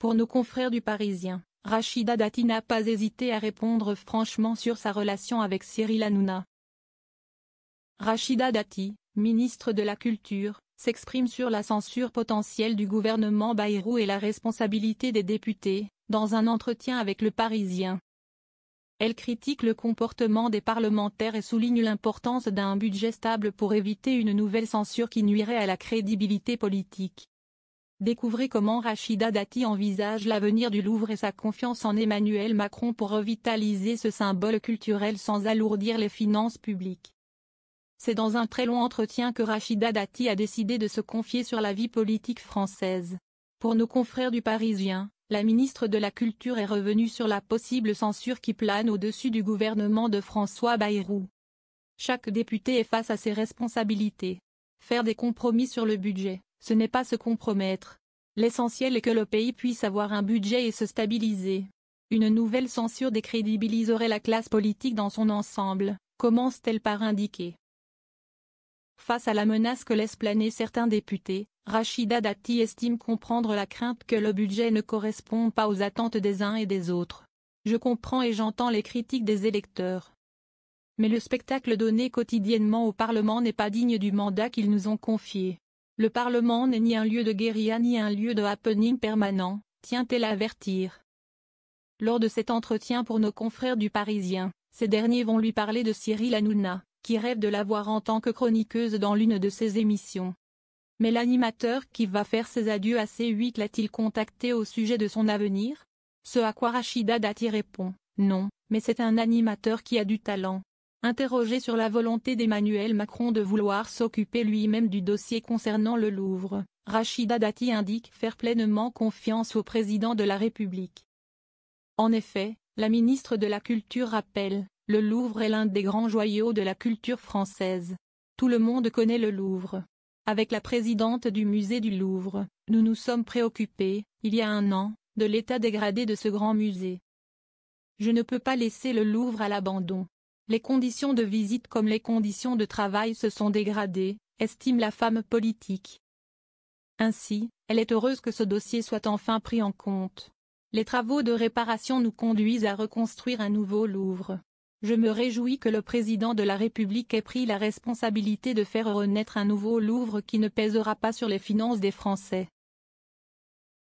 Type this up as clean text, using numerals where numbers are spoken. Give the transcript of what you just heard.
Pour nos confrères du Parisien, Rachida Dati n'a pas hésité à répondre franchement sur sa relation avec Cyril Hanouna. Rachida Dati, ministre de la Culture, s'exprime sur la censure potentielle du gouvernement Bayrou et la responsabilité des députés, dans un entretien avec Le Parisien. Elle critique le comportement des parlementaires et souligne l'importance d'un budget stable pour éviter une nouvelle censure qui nuirait à la crédibilité politique. Découvrez comment Rachida Dati envisage l'avenir du Louvre et sa confiance en Emmanuel Macron pour revitaliser ce symbole culturel sans alourdir les finances publiques. C'est dans un très long entretien que Rachida Dati a décidé de se confier sur la vie politique française. Pour nos confrères du Parisien, la ministre de la Culture est revenue sur la possible censure qui plane au-dessus du gouvernement de François Bayrou. Chaque député est face à ses responsabilités. Faire des compromis sur le budget, ce n'est pas se compromettre. L'essentiel est que le pays puisse avoir un budget et se stabiliser. Une nouvelle censure décrédibiliserait la classe politique dans son ensemble, commence-t-elle par indiquer. Face à la menace que laissent planer certains députés, Rachida Dati estime comprendre la crainte que le budget ne corresponde pas aux attentes des uns et des autres. Je comprends et j'entends les critiques des électeurs. Mais le spectacle donné quotidiennement au Parlement n'est pas digne du mandat qu'ils nous ont confié. Le Parlement n'est ni un lieu de guérilla ni un lieu de happening permanent, tient-elle à avertir. Lors de cet entretien pour nos confrères du Parisien, ces derniers vont lui parler de Cyril Hanouna, qui rêve de la voir en tant que chroniqueuse dans l'une de ses émissions. Mais l'animateur qui va faire ses adieux à C8 l'a-t-il contacté au sujet de son avenir? Ce à quoi Rachida Dati répond, non, mais c'est un animateur qui a du talent. Interrogé sur la volonté d'Emmanuel Macron de vouloir s'occuper lui-même du dossier concernant le Louvre, Rachida Dati indique faire pleinement confiance au président de la République. En effet, la ministre de la Culture rappelle, le Louvre est l'un des grands joyaux de la culture française. Tout le monde connaît le Louvre. Avec la présidente du musée du Louvre, nous nous sommes préoccupés, il y a un an, de l'état dégradé de ce grand musée. Je ne peux pas laisser le Louvre à l'abandon. Les conditions de visite comme les conditions de travail se sont dégradées, estime la femme politique. Ainsi, elle est heureuse que ce dossier soit enfin pris en compte. Les travaux de réparation nous conduisent à reconstruire un nouveau Louvre. Je me réjouis que le président de la République ait pris la responsabilité de faire renaître un nouveau Louvre qui ne pèsera pas sur les finances des Français.